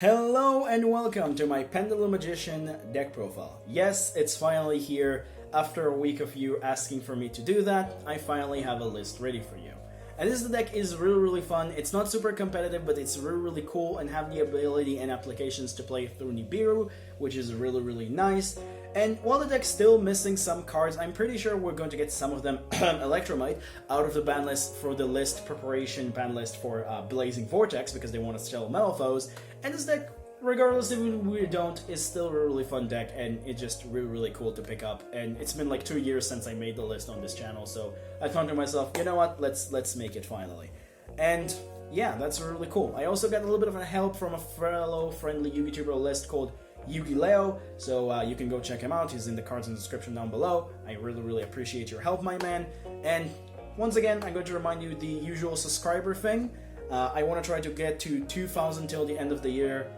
Hello and welcome to my Pendulum Magician deck profile. Yes, it's finally here. After a week of you asking for me to do that, I finally have a list ready for you. And this deck is really fun. It's not super competitive, but it's really cool and have the ability and applications to play through Nibiru, which is really nice. And while the deck's still missing some cards, I'm pretty sure we're going to get some of them Electromite out of the ban list for the list preparation ban list for Blazing Vortex because they want to sell Metal Foes. And this deck, regardless if we don't, is still a really fun deck, and it's just really cool to pick up. And it's been like 2 years since I made the list on this channel, so I thought to myself, you know what, let's make it finally. And yeah, that's really cool. I also got a little bit of a help from a fellow friendly YouTuber list called Yu-Gi-Leoh, so you can go check him out. He's in the cards in the description down below. I really appreciate your help, my man. And once again, I'm going to remind you the usual subscriber thing. I want to try to get to 2,000 till the end of the year,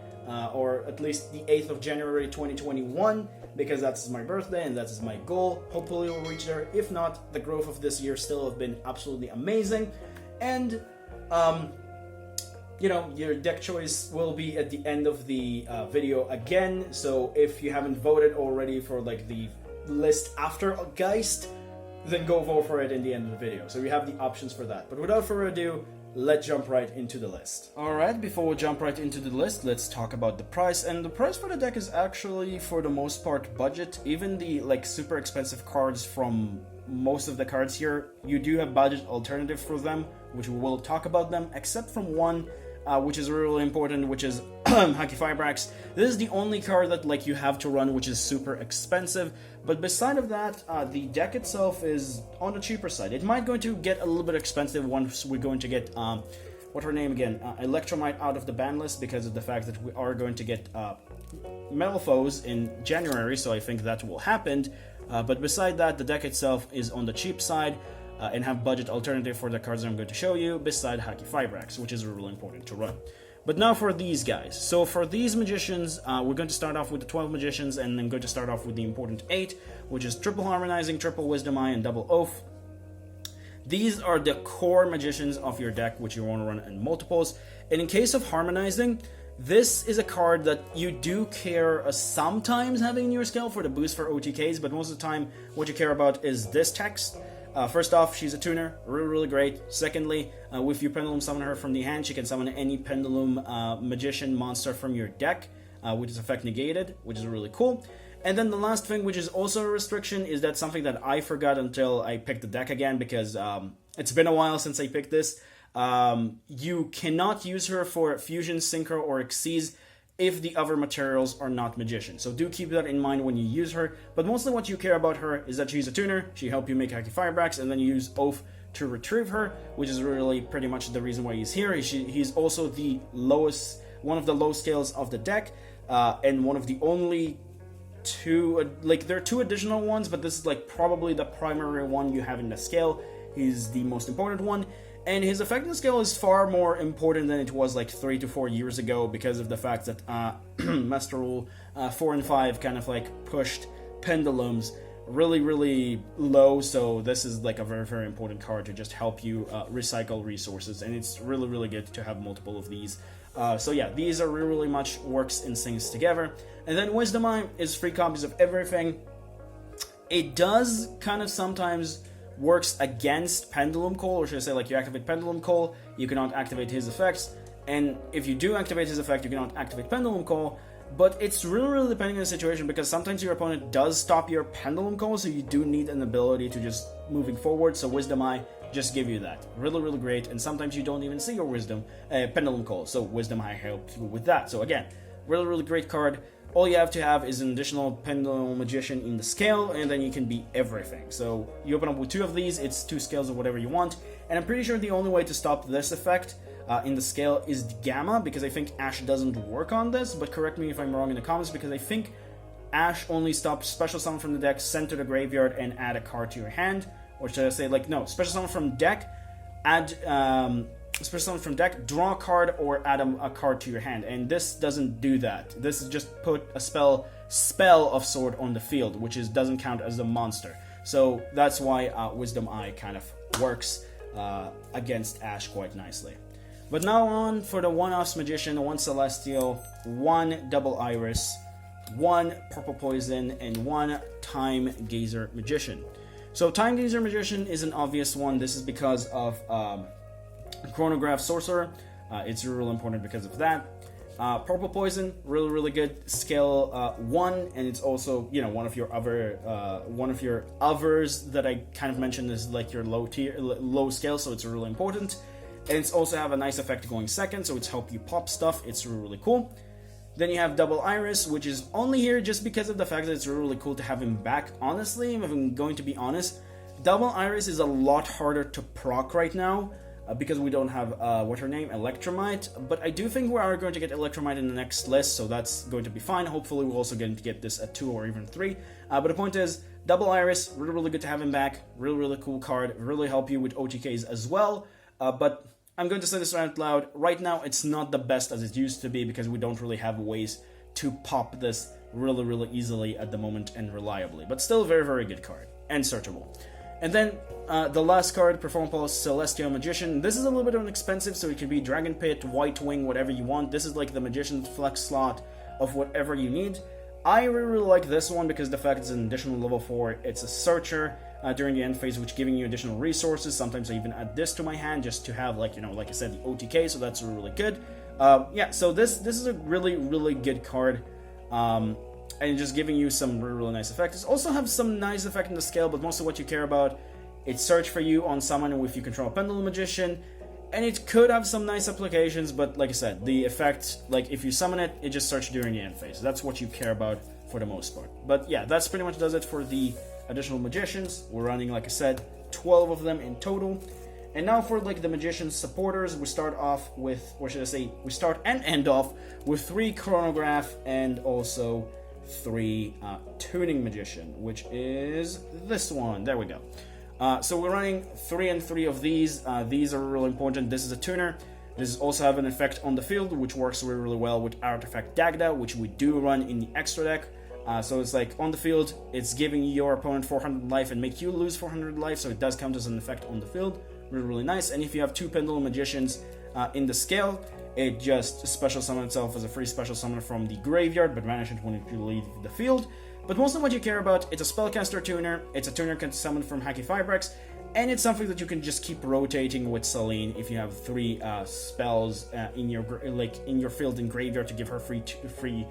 or at least the 8th of January 2021, because that's my birthday and that is my goal. Hopefully we'll reach there. If not, the growth of this year still have been absolutely amazing. And you know, your deck choice will be at the end of the video again, so if you haven't voted already for like the list after Geist, then go vote for it in the end of the video. So you have the options for that. But without further ado, let's jump right into the list. Alright, before we jump right into the list, let's talk about the price. And the price for the deck is actually, for the most part, budget. Even the like super expensive cards from most of the cards here, you do have budget alternative for them, which we will talk about them, except from one, which is really important, which is Haki Fibrax. This is the only card that like you have to run, which is super expensive. But beside of that, the deck itself is on the cheaper side. It might going to get a little bit expensive once we're going to get what's her name again, Electromite out of the ban list, because of the fact that we are going to get Metal Foes in January. So I think that will happen. But beside that, the deck itself is on the cheap side. And have budget alternative for the cards I'm going to show you, beside Haki Fibrax, which is really important to run. But now for these guys. So for these magicians, we're going to start off with the 12 magicians, and I'm going to start off with the important 8, which is triple harmonizing, triple wisdom eye, and double oath. These are the core magicians of your deck, which you want to run in multiples. And in case of harmonizing, this is a card that you do care sometimes having in your skill for the boost for OTKs, but most of the time what you care about is this text. First off, she's a tuner, really great. Secondly, if you Pendulum summon her from the hand, she can summon any Pendulum magician monster from your deck, which is effect negated, which is really cool. And then the last thing, which is also a restriction, is that something that I forgot until I picked the deck again, because it's been a while since I picked this. You cannot use her for Fusion, Synchro, or Xyz if the other materials are not magicians. So do keep that in mind when you use her, but mostly what you care about her is that she's a tuner, she helps you make Haki Fibrax, and then you use Oath to retrieve her, which is really pretty much the reason why he's here. He's also the lowest, one of the low scales of the deck, and one of the only two, like there are two additional ones, but this is like probably the primary one you have in the scale. He's the most important one. And his effective scale is far more important than it was like 3 to 4 years ago, because of the fact that Master Rule 4 and 5 kind of like pushed Pendulums really low, so this is like a very important card to just help you recycle resources, and it's really good to have multiple of these. So yeah, these are really much works and things together. And then Wisdom Eye is 3 copies of everything. It does kind of sometimes works against Pendulum Call, or should I say, like, you activate Pendulum Call, you cannot activate his effects, and if you do activate his effect, you cannot activate Pendulum Call. But it's really depending on the situation, because sometimes your opponent does stop your Pendulum Call, so you do need an ability to just moving forward. So Wisdom Eye just give you that. Really great, and sometimes you don't even see your Pendulum Call, so Wisdom Eye helps you with that. So again, really great card. All you have to have is an additional Pendulum Magician in the scale, and then you can be everything. So you open up with 2 of these, it's 2 scales of whatever you want, and I'm pretty sure the only way to stop this effect in the scale is the Gamma, because I think Ash doesn't work on this, but correct me if I'm wrong in the comments, because I think Ash only stops special summon from the deck, send to the graveyard, and add a card to your hand. Or should I say, like, no, special summon from deck, add special summon from deck, draw a card, or add a card to your hand. And this doesn't do that. This is just put a spell of sort on the field, which doesn't count as a monster. So that's why Wisdom Eye kind of works against Ash quite nicely. But now on for the one-offs Magician, 1 Celestial, 1 Double Iris, 1 Purple Poison, and 1 Time Gazer Magician. So Time Gazer Magician is an obvious one. This is because of Chronograph Sorcerer. It's really important because of that. Purple Poison, really good, scale 1, and it's also, you know, one of your others that I kind of mentioned is like your low scale, so it's really important. And it's also have a nice effect going second, so it's help you pop stuff. It's really cool. Then you have Double Iris, which is only here just because of the fact that it's really cool to have him back. Honestly, if I'm going to be honest, Double Iris is a lot harder to proc right now. Because we don't have, what's her name, Electromite. But I do think we are going to get Electromite in the next list, so that's going to be fine. Hopefully we're also going to get this at 2 or even 3. But the point is, Double Iris, really good to have him back. Really cool card. Really help you with OTKs as well. But I'm going to say this out loud. Right now, it's not the best as it used to be because we don't really have ways to pop this really easily at the moment and reliably. But still very good card. And searchable. And then the last card, Perform Pulse Celestial Magician. This is a little bit expensive, so it can be Dragon Pit, White Wing, whatever you want. This is like the Magician's flex slot of whatever you need. I really like this one because the fact it's an additional level 4. It's a Searcher during the end phase, which giving you additional resources. Sometimes I even add this to my hand just to have, like, you know, like I said, the OTK, so that's really good. Yeah, so this is a really good card. And just giving you some really nice effects. Also have some nice effect in the scale, but most of what you care about, it's search for you on summon if you control a Pendulum Magician, and it could have some nice applications, but like I said, the effect, like if you summon it, it just search during the end phase. That's what you care about for the most part. But yeah, that's pretty much does it for the additional Magicians. We're running, like I said, 12 of them in total. And now for like the Magician's supporters, we start off with, or should I say, we start and end off with 3 Chronograph and also 3 Tuning Magician, which is this one. There we go. So we're running 3 and 3 of these. These are really important. This is a tuner. This also have an effect on the field, which works really well with Artifact Dagda, which we do run in the extra deck. So it's like on the field, it's giving your opponent 400 life and make you lose 400 life, so it does count as an effect on the field. Really nice. And if you have 2 Pendulum Magicians in the scale, it just special summon itself as a free special summon from the graveyard, but banish it when you leave the field. But most of what you care about, it's a spellcaster tuner, it's a tuner can summon from Hacky Fibrex, and it's something that you can just keep rotating with Celine if you have 3 spells in your field and graveyard to give her free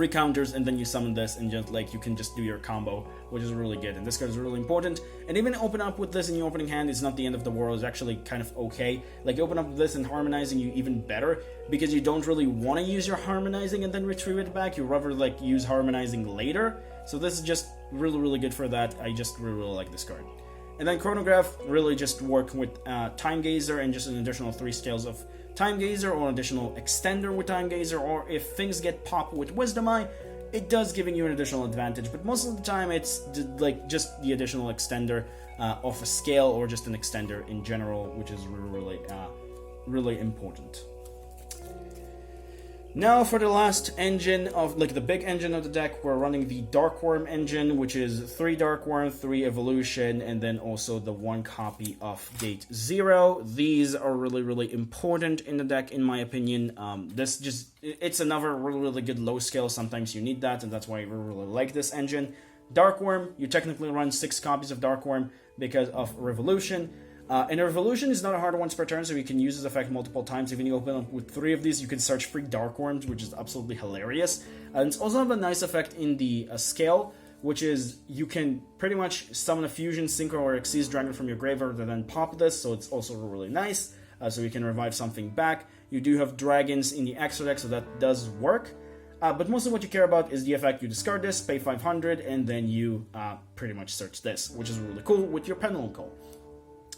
counters, and then you summon this and just like you can just do your combo, which is really good. And this card is really important. And even open up with this in your opening hand is not the end of the world. It's actually kind of okay. Like open up with this and harmonizing you even better, because you don't really want to use your harmonizing and then retrieve it back. You rather like use harmonizing later. So this is just really good for that. I just really like this card. And then Chronograph really just work with Time Gazer and just an additional 3 scales of Time Gazer, or an additional extender with Time Gazer, or if things get popped with Wisdom Eye, it does giving you an additional advantage, but most of the time it's like just the additional extender of a scale, or just an extender in general, which is really important. Now for the last engine of, like the big engine of the deck, we're running the Dark Worm engine, which is 3 Dark Worm, 3 Evolution, and then also the 1 copy of Gate 0. These are really important in the deck, in my opinion. It's another really good low scale. Sometimes you need that, and that's why I really like this engine. Dark Worm, you technically run 6 copies of Dark Worm because of Revolution. And Revolution is not a hard once per turn, so you can use this effect multiple times. Even if you open up with 3 of these, you can search free Dark Worms, which is absolutely hilarious. And it's also have a nice effect in the scale, which is you can pretty much summon a Fusion, Synchro, or Xyz Dragon from your graveyard and then pop this, so it's also really nice. So you can revive something back. You do have dragons in the extra deck, so that does work. But most of what you care about is the effect. You discard this, pay 500, and then you pretty much search this, which is really cool with your Pendulum Call.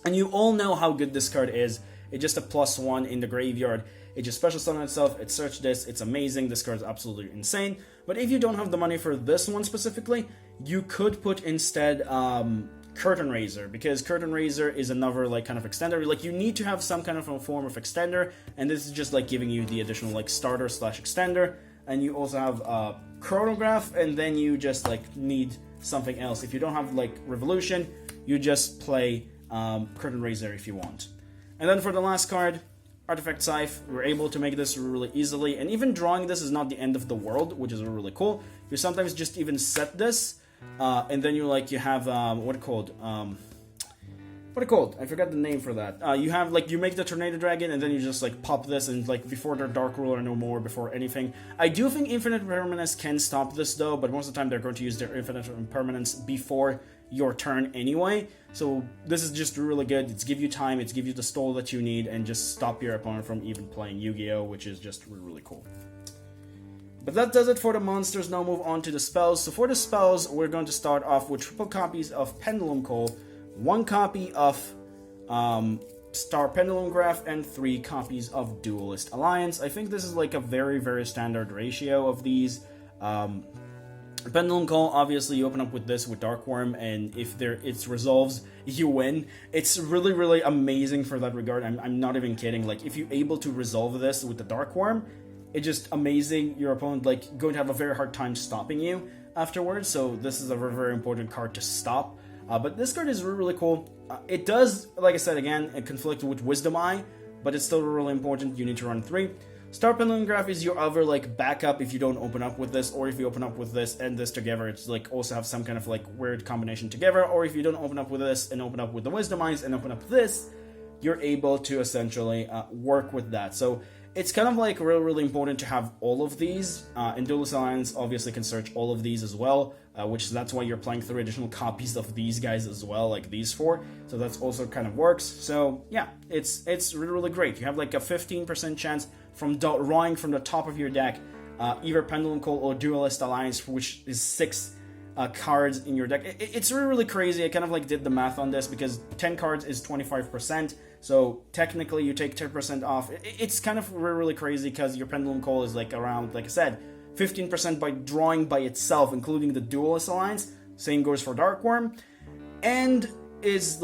And you all know how good this card is. It's just a +1 in the graveyard. It just special summon itself, it search this, it's amazing. This card is absolutely insane. But if you don't have the money for this one specifically, you could put instead Curtain Raiser, because Curtain Raiser is another like kind of extender. Like you need to have some kind of a form of extender, and this is just like giving you the additional like starter / extender. And you also have Chronograph, and then you just like need something else. If you don't have like Revolution, you just play Curtain Raiser if you want. And then for the last card, Artifact Scythe, we're able to make this really easily, and even drawing this is not the end of the world, which is really cool. You sometimes just even set this, and then you have what it called? I forgot the name for that. You have you make the Tornado Dragon, and then you just pop this, and before their Dark Ruler no more, before anything. I do think Infinite Permanence can stop this though, but most of the time they're going to use their Infinite Permanence before your turn anyway. So this is just really good. It's give you time, it's give you the stall that you need, and just stop your opponent from even playing Yu-Gi-Oh, which is just really cool. But that does it for the monsters. Now move on to the spells. So for the spells, we're going to start off with triple copies of Pendulum Call, 1 copy of Star Pendulum Graph, and 3 copies of Duelist Alliance. I think this is a very standard ratio of these. Pendulum Call, obviously you open up with this with Dark Worm, and if it resolves, you win. It's really amazing for that regard. I'm not even kidding. If you're able to resolve this with the Dark Worm, it's just amazing. Your opponent going to have a very hard time stopping you afterwards, so this is a very important card to stop. But this card is really cool. It does, like I said again, conflict with Wisdom Eye, but it's still really important. You need to run 3. Star Pendulum Graph is your other backup if you don't open up with this, or if you open up with this and this together, it's also have some kind of weird combination together, or if you don't open up with this and open up with the Wisdom Eyes and open up this, you're able to essentially work with that. So it's kind of really important to have all of these, and Duelist Alliance obviously can search all of these as well, that's why you're playing 3 additional copies of these guys as well, these 4, so that's also kind of works. So yeah, it's really great. You have a 15% chance from drawing from the top of your deck, either Pendulum Call or Duelist Alliance, which is 6 cards in your deck. It's really crazy. I kind of did the math on this, because 10 cards is 25%, so technically you take 10% off. It's kind of really crazy, because your Pendulum Call is around, like I said, 15% by drawing by itself, including the Duelist Alliance. Same goes for Dark Worm, and is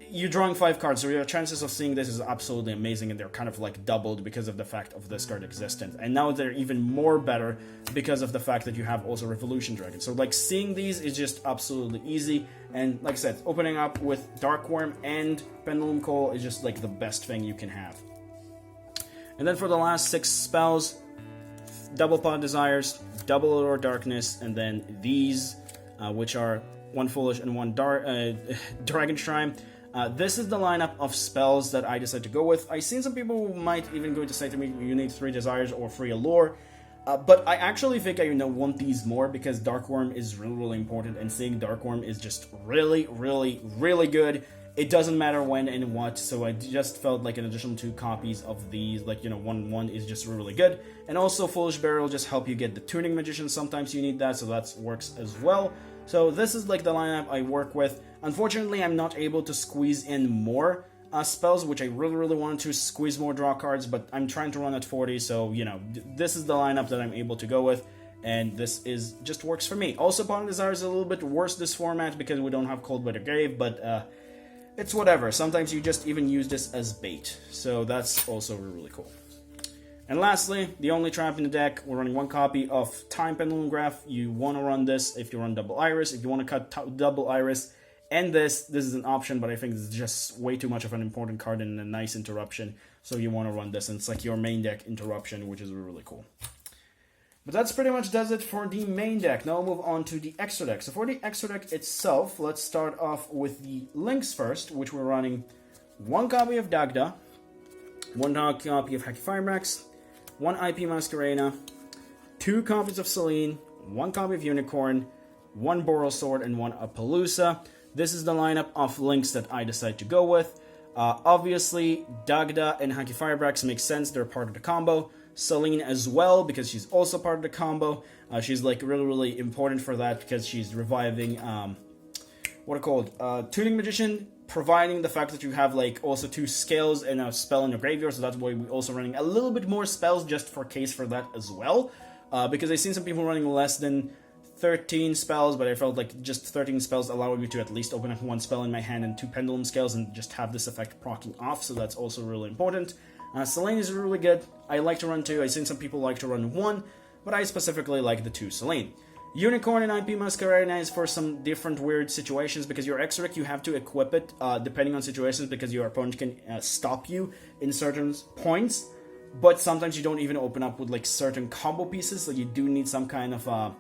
you're drawing 5 cards, so your chances of seeing this is absolutely amazing, and they're kind of doubled because of the fact of this card existence. And now they're even more better because of the fact that you have also Revolution Dragon. So seeing these is just absolutely easy, and like I said, opening up with Dark Worm and Pendulum Call is just the best thing you can have. And then for the last 6 spells, Double Pot Desires, Double Allure Darkness, and then these, which are 1 Foolish and 1 Dragon Shrine. This is the lineup of spells that I decided to go with. I've seen some people who might even going to say to me, you need 3 Desires or 3 Allure, but I actually think I want these more, because Dark Worm is really important, and seeing Dark Worm is just really good. It doesn't matter when and what, so I just felt an additional 2 copies of these, 1 is just really good. And also Foolish Burial just help you get the Tuning Magician. Sometimes you need that, so that works as well. So this is the lineup I work with. Unfortunately, I'm not able to squeeze in more spells, which I really wanted to squeeze more draw cards, but I'm trying to run at 40, so this is the lineup that I'm able to go with, and this is just works for me. Also, Pot of Desire is a little bit worse this format, because we don't have Cold Weather Grave, but it's whatever. Sometimes you just even use this as bait, so that's also really cool. And lastly, the only trap in the deck, we're running 1 copy of Time Pendulum Graph. You want to run this if you run Double Iris. If you want to cut Double Iris and this is an option, but I think this is just way too much of an important card and a nice interruption, so you want to run this, and it's your main deck interruption, which is really cool. But that's pretty much does it for the main deck. Now we'll move on to the extra deck. So for the extra deck itself, let's start off with the links first, which we're running 1 copy of Dagda, 1 copy of Hacky Firebrax, 1 IP Masquerena, 2 copies of Selene, 1 copy of Unicorn, 1 Boral Sword, and 1 Appaloosa. This is the lineup of links that I decided to go with. Obviously, Dagda and Hacky Firebrax make sense. They're part of the combo. Selene as well, because she's also part of the combo. She's really important for that, because she's reviving Tuning Magician, providing the fact that you have also 2 scales and a spell in your graveyard, so that's why we're also running a little bit more spells just for case for that as well. Because I've seen some people running less than 13 spells, but I felt just 13 spells allowed me to at least open up 1 spell in my hand and 2 Pendulum Scales and just have this effect proccing off, so that's also really important. Selene is really good. I like to run 2. I've seen some people like to run 1, but I specifically like the 2 Selene. Unicorn and IP Masquerena is for some different weird situations, because your extra deck, you have to equip it depending on situations, because your opponent can stop you in certain points, but sometimes you don't even open up with like certain combo pieces, so you do need some kind of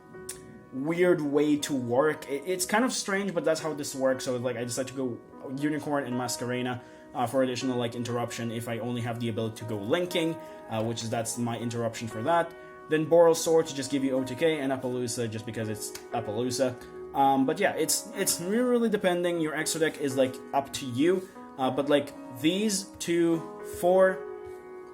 weird way to work. It's kind of strange, but that's how this works. So like I decided to go Unicorn and Masquerena for additional like interruption if I only have the ability to go linking, that's my interruption for that. Then Boral Sword to just give you OTK, and Appaloosa just because it's Appaloosa. But yeah, it's really depending. Your extra deck is like up to you. But like these 2, 4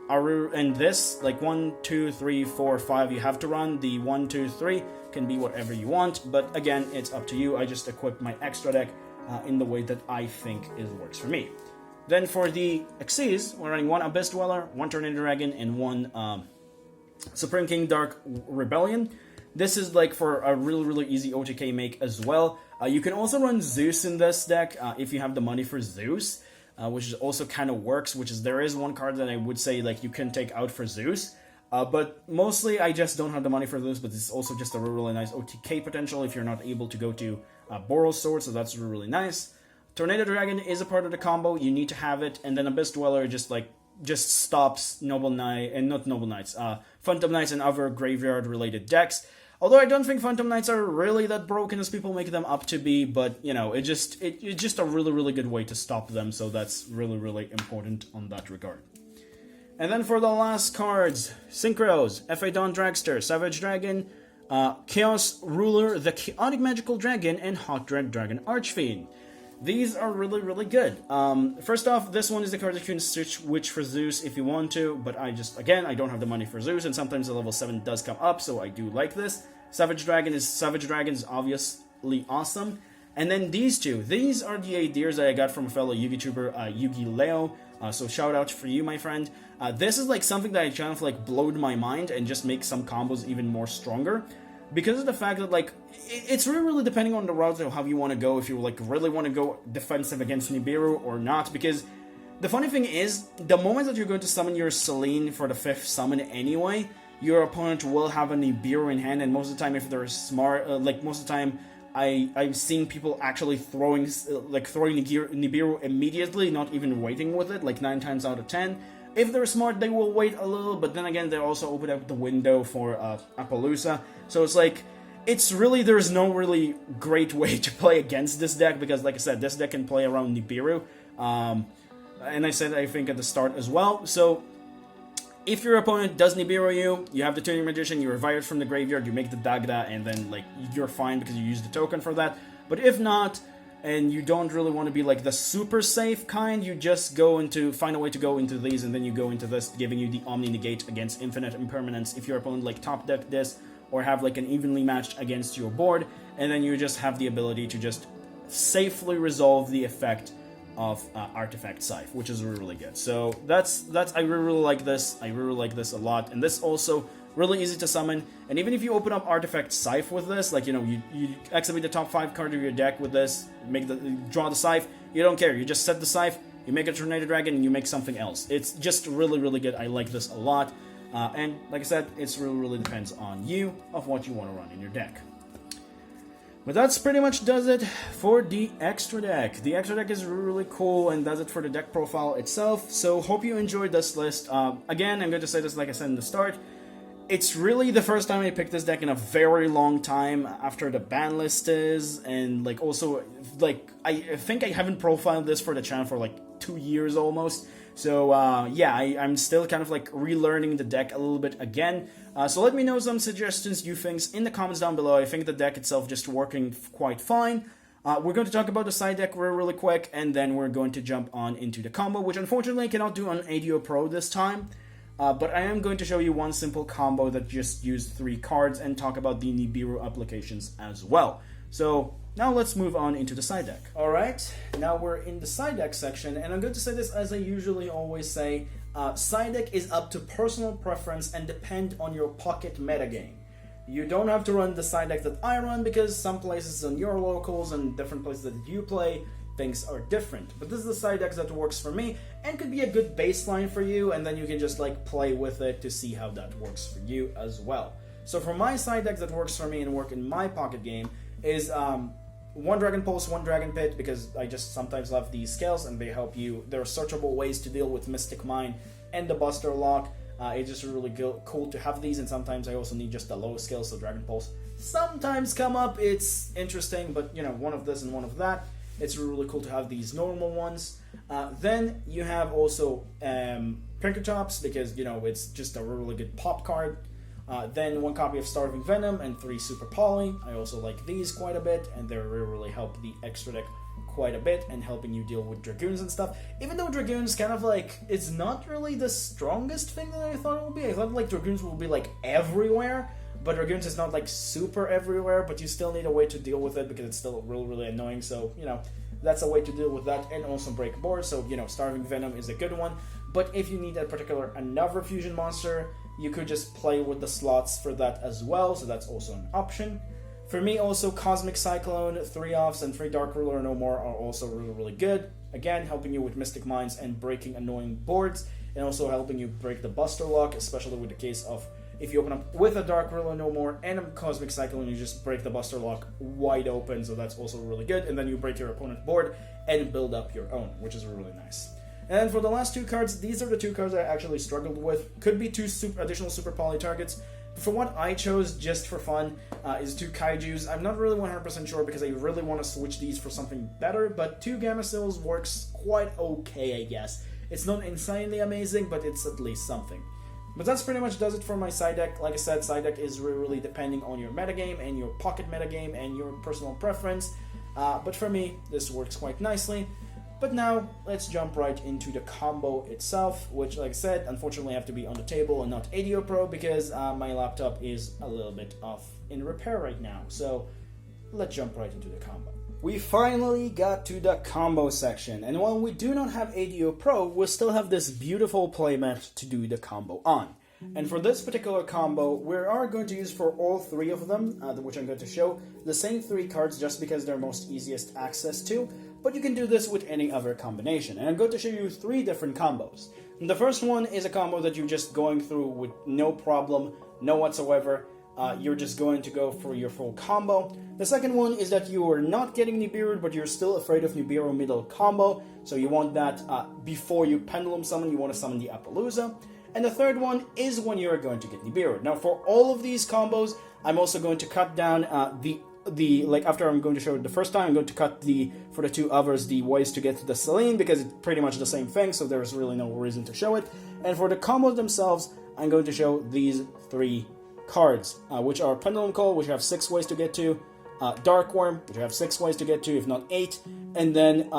are, and this like 1, 2, 3, 4, 5 you have to run. The 1, 2, 3 can be whatever you want. But again, it's up to you. I just equipped my extra deck in the way that I think it works for me. Then for the Xyz, we're running 1 Abyss Dweller, 1 Tornado Dragon, and 1 Supreme King Dark Rebellion. This is like for a really easy OTK make as well. You can also run Zeus in this deck if you have the money for Zeus, which also kind of works, there is one card that I would say like you can take out for Zeus. But mostly I just don't have the money for Zeus, but it's also just a really nice OTK potential if you're not able to go to Boral Sword, so that's really nice. Tornado Dragon is a part of the combo, you need to have it, and then Abyss Dweller just stops Noble Knight, and not Noble Knights, Phantom Knights and other graveyard-related decks. Although I don't think Phantom Knights are really that broken as people make them up to be, but, you know, it's just a really good way to stop them, so that's really important on that regard. And then for the last cards, Synchros, F.A. Dawn Dragster, Savage Dragon, Chaos Ruler, the Chaotic Magical Dragon, and Hot Dread Dragon Archfiend. These are really good. First off, this one is the card that you can switch for Zeus if you want to, but I don't have the money for Zeus, and sometimes the level 7 does come up, so I do like this. Savage Dragon is obviously awesome. And then these two, these are the ideas that I got from a fellow Yu-Gi-tuber, Yu-Gi-Leoh, so shout out for you, my friend. This is like something that I kind of like blowed my mind and just makes some combos even more stronger. Because of the fact that, like, it's really depending on the route of how you want to go, if you, like, really want to go defensive against Nibiru or not, because the funny thing is, the moment that you're going to summon your Selene for the 5th summon anyway, your opponent will have a Nibiru in hand, and most of the time, if they're smart, most of the time, I've seen people actually throwing Nibiru immediately, not even waiting with it, like 9 times out of 10. If they're smart, they will wait a little, but then again, they also open up the window for Appaloosa. So it's like, there's no really great way to play against this deck, because like I said, this deck can play around Nibiru. And I said, I think, at the start as well. So, if your opponent does Nibiru you have the Tuning Magician, you revive it from the graveyard, you make the Dagda, and then, like, you're fine because you use the token for that. But if not, and you don't really want to be like the super safe kind, you just find a way to go into these, and then you go into this, giving you the Omni Negate against Infinite Impermanence if your opponent like top deck this, or have like an evenly matched against your board, and then you just have the ability to just safely resolve the effect of Artifact Scythe, which is really good. So that's I really like this. I really like this a lot, and this also really easy to summon. And even if you open up Artifact Scythe with this, like, you know, you activate the top 5 card of your deck with this, draw the Scythe, you don't care, you just set the Scythe, you make a Tornado Dragon, and you make something else. It's just really good. I like this a lot. And like I said, it's really depends on you of what you want to run in your deck. But that's pretty much does it for the extra deck. The extra deck is really cool and does it for the deck profile itself. So hope you enjoyed this list. Again, I'm going to say this like I said in the start. It's really the first time I picked this deck in a very long time after the ban list is, and like also like I think I haven't profiled this for the channel for like 2 years almost. So yeah, I'm still kind of like relearning the deck a little bit again. So let me know some suggestions, you think, in the comments down below. I think the deck itself just working quite fine. We're going to talk about the side deck really quick, and then we're going to jump on into the combo, which unfortunately I cannot do on ADO Pro this time. But I am going to show you one simple combo that just used 3 cards and talk about the Nibiru applications as well. So now let's move on into the side deck. Alright, now we're in the side deck section, and I'm going to say this as I usually always say. Side deck is up to personal preference and depend on your pocket metagame. You don't have to run the side deck that I run, because some places on your locals and different places that you play, things are different. But this is the side deck that works for me and could be a good baseline for you, and then you can just like play with it to see how that works for you as well. So for my side deck that works for me and work in my pocket game is one Dragon Pulse, one Dragon Pit, because I just sometimes love these scales and they help you. There are searchable ways to deal with Mystic Mine and the Buster Lock. It's just really cool to have these, and sometimes I also need just the low scale, so Dragon Pulse sometimes come up. It's interesting, but you know, one of this and one of that. It's really cool to have these normal ones. Then you have also Pinkertops, because you know it's just a really good pop card. Then one copy of Starving Venom and 3 Super Poly. I also like these quite a bit, and they really help the extra deck quite a bit and helping you deal with Dragoons and stuff. Even though Dragoons kind of like, it's not really the strongest thing that I thought it would be. I thought like Dragoons will be like everywhere, but Dragoons is not like super everywhere, but you still need a way to deal with it because it's still really annoying. So, you know, that's a way to deal with that, and also break board. So, you know, Starving Venom is a good one. But if you need another fusion monster, you could just play with the slots for that as well, so that's also an option. For me, also, Cosmic Cyclone, 3 offs, and 3 Dark Ruler No More are also really good. Again, helping you with Mystic Mines and breaking annoying boards, and also helping you break the Buster Lock, especially with the case of if you open up with a Dark Ruler No More and a Cosmic Cyclone, you just break the Buster Lock wide open, so that's also really good. And then you break your opponent's board and build up your own, which is really nice. And for the last 2 cards, these are the 2 cards I actually struggled with. Could be 2 additional Super Poly targets. But for what I chose just for fun is 2 Kaijus. I'm not really 100% sure because I really want to switch these for something better, but 2 Gamma Seals works quite okay, I guess. It's not insanely amazing, but it's at least something. But that's pretty much does it for my side deck. Like I said, side deck is really depending on your metagame and your pocket metagame and your personal preference. But for me, this works quite nicely. But now, let's jump right into the combo itself, which, like I said, unfortunately have to be on the table and not ADO Pro because my laptop is a little bit off in repair right now. So, let's jump right into the combo. We finally got to the combo section, and while we do not have ADO Pro, we still have this beautiful playmat to do the combo on. And for this particular combo, we are going to use for all 3 of them, which I'm going to show, the same 3 cards just because they're most easiest access to, but you can do this with any other combination. And I'm going to show you 3 different combos. And the first one is a combo that you're just going through with no problem, no whatsoever. You're just going to go for your full combo. The second one is that you are not getting Nibiru, but you're still afraid of Nibiru middle combo, so you want that before you Pendulum summon, you want to summon the Appaloosa. And the third one is when you're going to get Nibiru. Now, for all of these combos, I'm also going to cut down like after I'm going to show it the first time, I'm going to cut for the 2 others, the ways to get to the Selene, because it's pretty much the same thing, so there's really no reason to show it. And for the combos themselves, I'm going to show these 3 cards, which are Pendulum Call, which you have 6 ways to get to, Dark Worm, which you have 6 ways to get to, if not 8, and then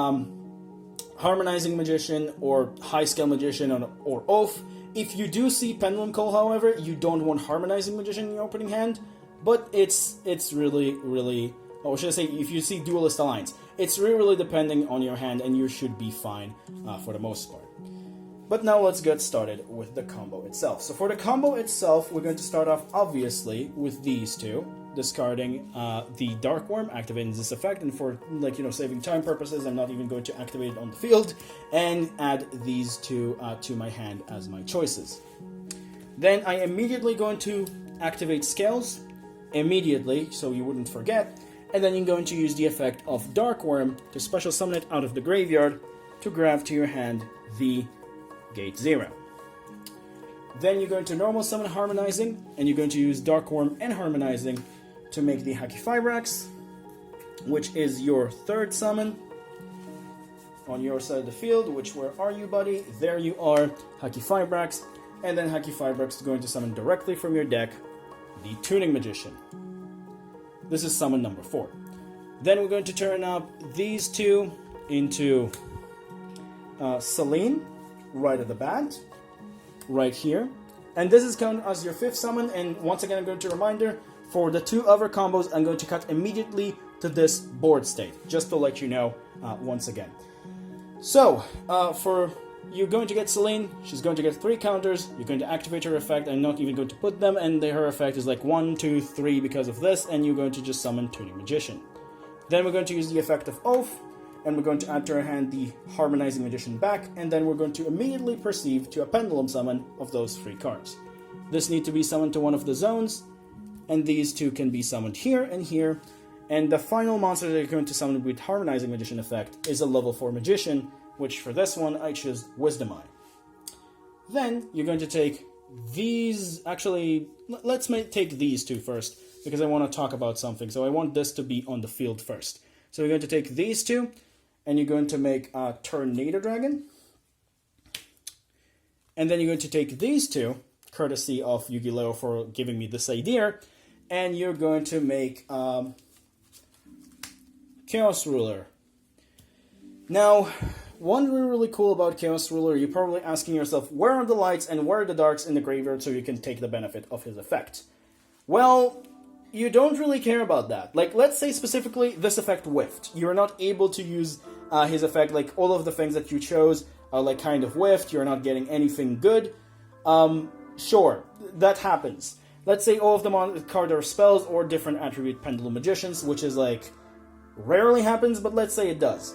Harmonizing Magician, or High Scale Magician, or Oath. If you do see Pendulum Call, however, you don't want Harmonizing Magician in your opening hand, but it's really, or should I say, if you see Duelist Alliance, it's really depending on your hand, and you should be fine for the most part. But now let's get started with the combo itself. So for the combo itself, we're going to start off, obviously, with these 2. Discarding the Dark Worm, activating this effect, and for, like, you know, saving time purposes, I'm not even going to activate it on the field, and add these 2 to my hand as my choices. Then I immediately going to activate Scales, immediately, so you wouldn't forget, and then you're going to use the effect of Dark Worm to special summon it out of the graveyard to grab to your hand the Gate 0. Then you're going to normal summon Harmonizing, and you're going to use Dark Worm and Harmonizing to make the Haki Fibrax, which is your 3rd summon on your side of the field, which, where are you, buddy? There you are, Haki Fibrax, and then Haki Fibrax is going to summon directly from your deck the Tuning Magician. This is summon number 4. Then we're going to turn up these 2 into Selene, right at the bat, right here. And this is counted as your 5th summon, and once again I'm going to reminder, for the 2 other combos I'm going to cut immediately to this board state, just to let you know once again. So, you're going to get Selene, she's going to get 3 counters, you're going to activate her effect, I'm not even going to put them, and her effect is like 1, 2, 3 because of this, and you're going to just summon Tuning Magician. Then we're going to use the effect of Oath, and we're going to add to our hand the Harmonizing Magician back, and then we're going to immediately proceed to a Pendulum summon of those 3 cards. This needs to be summoned to one of the zones, and these two can be summoned here and here. And the final monster that you're going to summon with Harmonizing Magician effect is a level 4 Magician, which for this one I choose Wisdom Eye. Then you're going to take these, actually, let's take these two first, because I want to talk about something. So I want this to be on the field first. So you're going to take these two, and you're going to make a Tornado Dragon. And then you're going to take these two, courtesy of Yu-Gi-Leoh for giving me this idea, and you're going to make Chaos Ruler. Now, one really cool about Chaos Ruler, you're probably asking yourself, where are the lights and where are the darks in the graveyard so you can take the benefit of his effect? Well, you don't really care about that. Like, let's say specifically this effect whiffed. You're not able to use his effect, like all of the things that you chose are like kind of whiffed, you're not getting anything good. Sure, that happens. Let's say all of them on the card are spells or different attribute Pendulum Magicians, which is like, rarely happens, but let's say it does.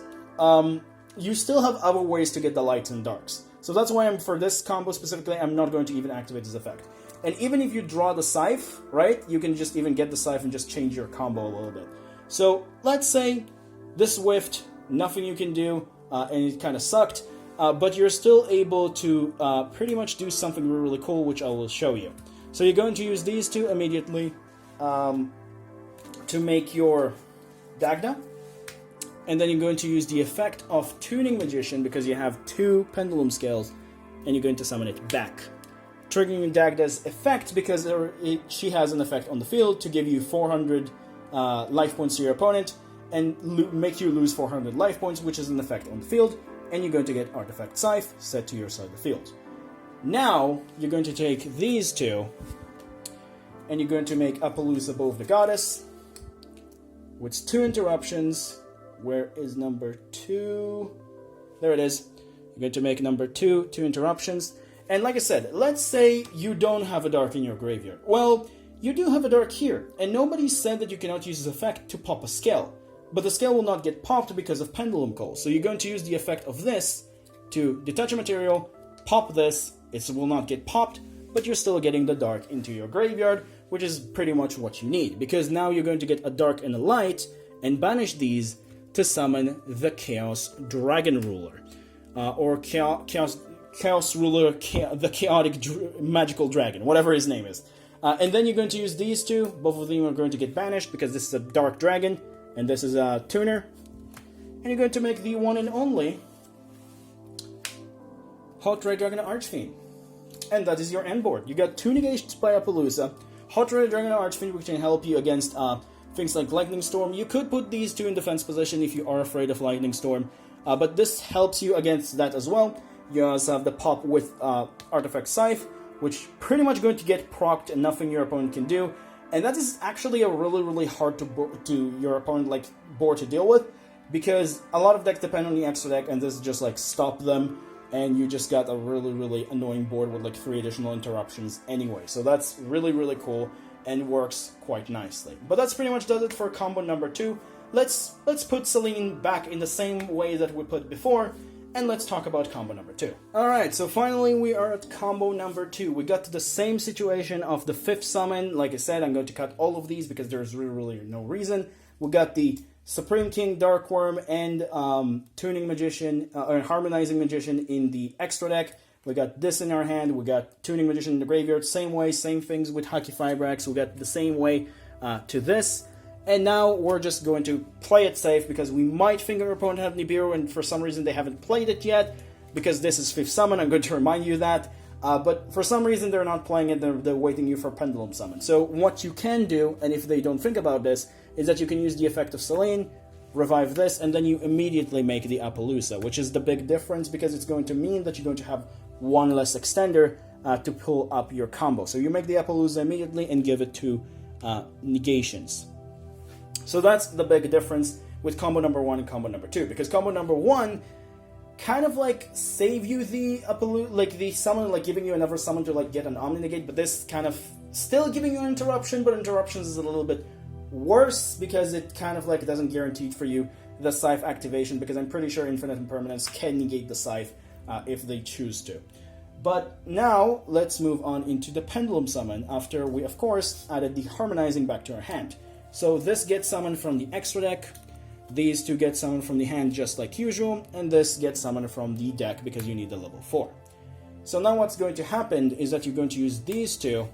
You still have other ways to get the lights and darks. So that's why for this combo specifically, I'm not going to even activate this effect. And even if you draw the Scythe, right, you can just even get the Scythe and just change your combo a little bit. So let's say this whiffed, nothing you can do, and it kind of sucked, but you're still able to pretty much do something really cool, which I will show you. So you're going to use these two immediately to make your Dagda. And then you're going to use the effect of Tuning Magician because you have two Pendulum Scales, and you're going to summon it back. Triggering Dagda's effect because she has an effect on the field to give you 400 life points to your opponent and make you lose 400 life points, which is an effect on the field, and you're going to get Artifact Scythe set to your side of the field. Now, you're going to take these two, and you're going to make Appaloosa Both the Goddess, with 2 interruptions. Where is number 2? There it is. You're going to make number 2, 2 interruptions. And like I said, let's say you don't have a dark in your graveyard. Well, you do have a dark here, and nobody said that you cannot use this effect to pop a scale. But the scale will not get popped because of Pendulum Call. So you're going to use the effect of this to detach a material, pop this, it will not get popped, but you're still getting the dark into your graveyard, which is pretty much what you need. Because now you're going to get a dark and a light, and banish these to summon the Chaos Dragon Ruler. Or Chaos Ruler, the Chaotic Magical Dragon, whatever his name is. And then you're going to use these two. Both of them are going to get banished because this is a Dark Dragon, and this is a Tuner. And you're going to make the one and only Hot Red Dragon Archfiend. And that is your end board. You got 2 negations by Appaloosa, Hot Red Dragon Archfiend, which can help you against things like Lightning Storm. You could put these two in defense position if you are afraid of Lightning Storm, but this helps you against that as well. You also have the pop with Artifact Scythe, which pretty much going to get procced and nothing your opponent can do. And that is actually a really hard to your opponent like board to deal with, because a lot of decks depend on the extra deck, and this is just like stop them, and you just got a really annoying board with like 3 additional interruptions anyway. So that's really cool and works quite nicely. But that's pretty much does it for combo number 2. Let's put Selene back in the same way that we put before, and let's talk about combo number 2. Alright, so finally we are at combo number 2. We got to the same situation of the 5th summon. Like I said, I'm going to cut all of these because there's really no reason. We got the Supreme King, Dark Worm, and Tuning Magician, or Harmonizing Magician in the extra deck. We got this in our hand, we got Tuning Magician in the graveyard, same way, same things with Haki Fibrax, we got the same way to this. And now we're just going to play it safe because we might think our opponent have Nibiru and for some reason they haven't played it yet. Because this is 5th summon, I'm going to remind you that. But for some reason they're not playing it, they're waiting you for Pendulum Summon. So what you can do, and if they don't think about this, is that you can use the effect of Selene, revive this, and then you immediately make the Appaloosa, which is the big difference because it's going to mean that you're going to have 1 less extender to pull up your combo. So you make the Appaloosa immediately and give it 2 negations. So that's the big difference with combo number 1 and combo number 2, because combo number 1 kind of like save you the Appaloosa, like the summon, like giving you another summon to like get an Omni Negate, but this kind of still giving you an interruption, but interruptions is a little bit worse because it kind of like doesn't guarantee for you the Scythe activation, because I'm pretty sure Infinite Impermanence can negate the Scythe if they choose to. But now let's move on into the Pendulum summon after we of course added the harmonizing back to our hand. So this gets summoned from the extra deck, these two get summoned from the hand just like usual, and this gets summoned from the deck because you need the level 4. So now what's going to happen is that you're going to use these two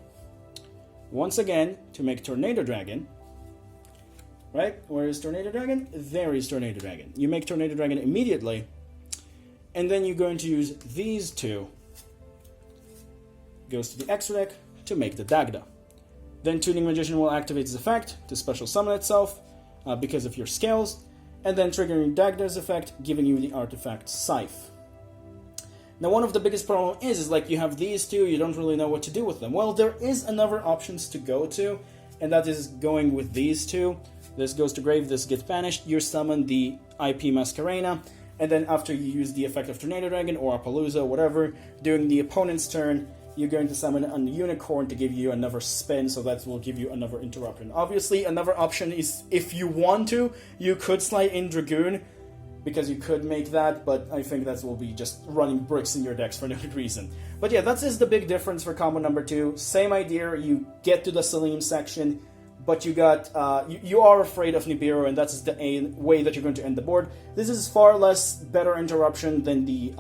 once again to make Tornado Dragon. Right? Where is Tornado Dragon? There is Tornado Dragon. You make Tornado Dragon immediately, and then you're going to use these two, goes to the extra deck, to make the Dagda. Then Tuning Magician will activate its effect to special summon itself because of your scales, and then triggering Dagda's effect, giving you the artifact Scythe. Now one of the biggest problem is like you have these two, you don't really know what to do with them. Well, there is another options to go to, and that is going with these two. This goes to grave, this gets banished, you summon the IP Masquerena, and then after you use the effect of Tornado Dragon or Appaloosa, whatever, during the opponent's turn, you're going to summon a unicorn to give you another spin, so that will give you another interruption. Obviously, another option is, if you want to, you could slide in Dragoon, because you could make that, but I think that will be just running bricks in your decks for no good reason. But yeah, that is the big difference for combo number 2. Same idea, you get to the Salim section, but you got you are afraid of Nibiru, and that's the way that you're going to end the board. This is far less better interruption than the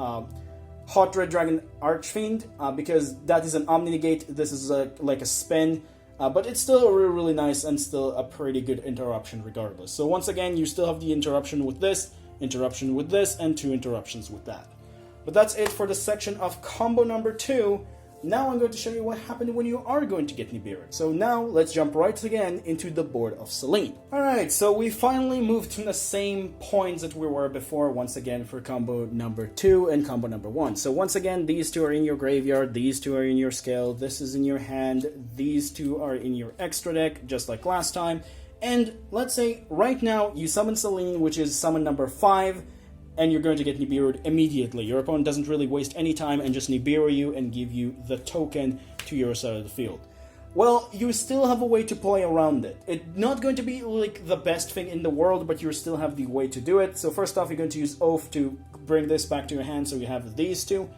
Hot Red Dragon Archfiend, because that is an Omni-Negate, this is like a spin, but it's still really, really nice and still a pretty good interruption regardless. So once again, you still have the interruption with this, and 2 interruptions with that. But that's it for the section of combo number 2. Now I'm going to show you what happened when you are going to get Nibiru. So now let's jump right again into the board of Selene. Alright, so we finally moved to the same points that we were before once again for combo number 2 and combo number 1. So once again, these two are in your graveyard, these two are in your scale, this is in your hand, these two are in your extra deck, just like last time. And let's say right now you summon Selene, which is summon number 5, and you're going to get Nibiru'd immediately. Your opponent doesn't really waste any time and just Nibiru you and give you the token to your side of the field. Well, you still have a way to play around it. It's not going to be like the best thing in the world, but you still have the way to do it. So first off, you're going to use Oath to bring this back to your hand, so you have these two.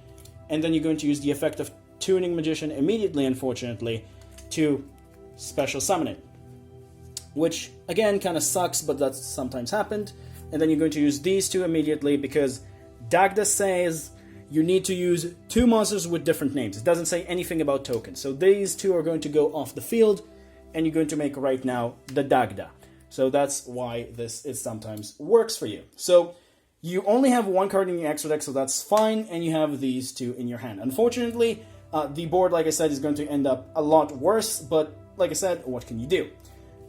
And then you're going to use the effect of Tuning Magician immediately, unfortunately, to special summon it. Which, again, kind of sucks, but that's sometimes happened. And then you're going to use these two immediately because Dagda says you need to use 2 monsters with different names. It doesn't say anything about tokens. So these two are going to go off the field, and you're going to make right now the Dagda. So that's why this is sometimes works for you. So you only have 1 card in your extra deck, so that's fine, and you have these 2 in your hand. Unfortunately, the board, like I said, is going to end up a lot worse, but like I said, what can you do?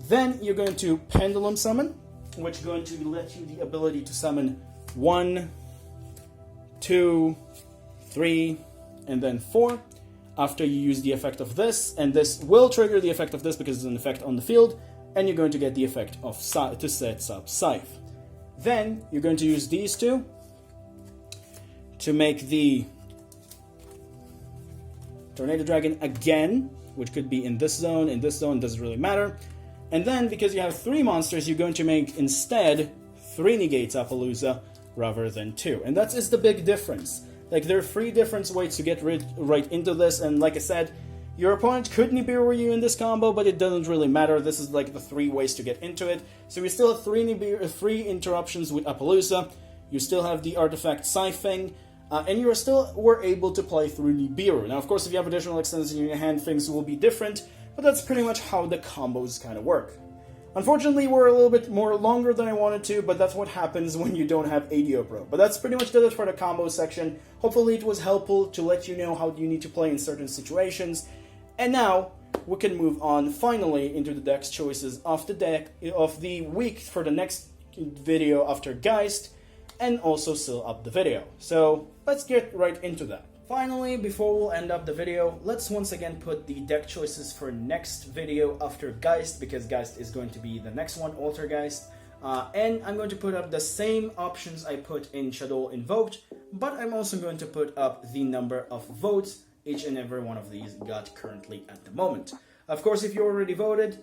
Then you're going to Pendulum Summon, which is going to let you the ability to summon 1, 2, 3, and then 4 after you use the effect of this, and this will trigger the effect of this because it's an effect on the field, and you're going to get the effect of to set up Scythe. Then you're going to use these two to make the Tornado Dragon again, which could be in this zone, doesn't really matter. And then, because you have 3 monsters, you're going to make, instead, 3 negates Appaloosa rather than 2. And that is the big difference. Like, there are 3 different ways to get right into this, and like I said, your opponent could Nibiru you in this combo, but it doesn't really matter. This is like the 3 ways to get into it. So we still have 3 interruptions with Appaloosa, you still have the artifact Scythe thing, and you were able to play through Nibiru. Now, of course, if you have additional extenders in your hand, things will be different, but that's pretty much how the combos kind of work. Unfortunately, we're a little bit more longer than I wanted to, but that's what happens when you don't have ADO Pro. But that's pretty much it for the combo section. Hopefully it was helpful to let you know how you need to play in certain situations. And now, we can move on finally into the deck's choices of the week for the next video after Geist, and also seal up the video. So, let's get right into that. Finally, before we'll end up the video, let's once again put the deck choices for next video after Geist, because Geist is going to be the next one, Altergeist. And I'm going to put up the same options I put in Shadow Invoked, but I'm also going to put up the number of votes each and every one of these got currently at the moment. Of course, if you already voted,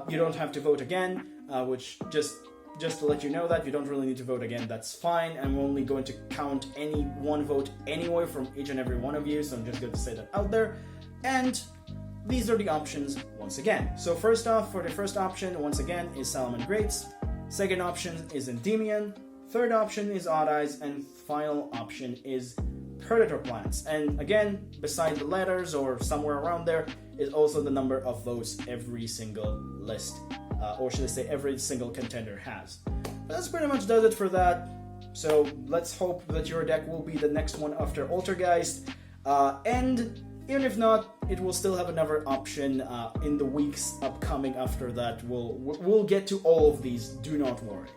you don't have to vote again, which just just to let you know that you don't really need to vote again, that's fine. I'm only going to count any one vote anyway from each and every one of you, so I'm just going to say that out there. And these are the options once again. So first off, for the first option, once again, is Salmon Greats. Second option is Endymion. Third option is Odd Eyes, and final option is Predator Plants. And again, beside the letters or somewhere around there is also the number of votes every single list, or should I say every single contender has. But that's pretty much does it for that. So let's hope that your deck will be the next one after Altergeist. And even if not, it will still have another option in the weeks upcoming after that. We'll get to all of these, do not worry.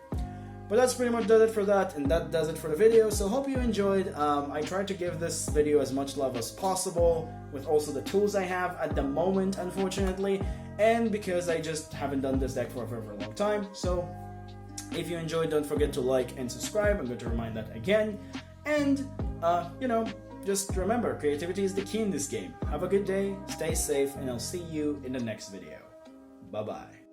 But that's pretty much does it for that, and that does it for the video. So hope you enjoyed. I tried to give this video as much love as possible with also the tools I have at the moment, unfortunately, and because I just haven't done this deck for a very, very long time. So if you enjoyed, don't forget to like and subscribe. I'm going to remind that again. And, just remember, creativity is the key in this game. Have a good day, stay safe, and I'll see you in the next video. Bye-bye.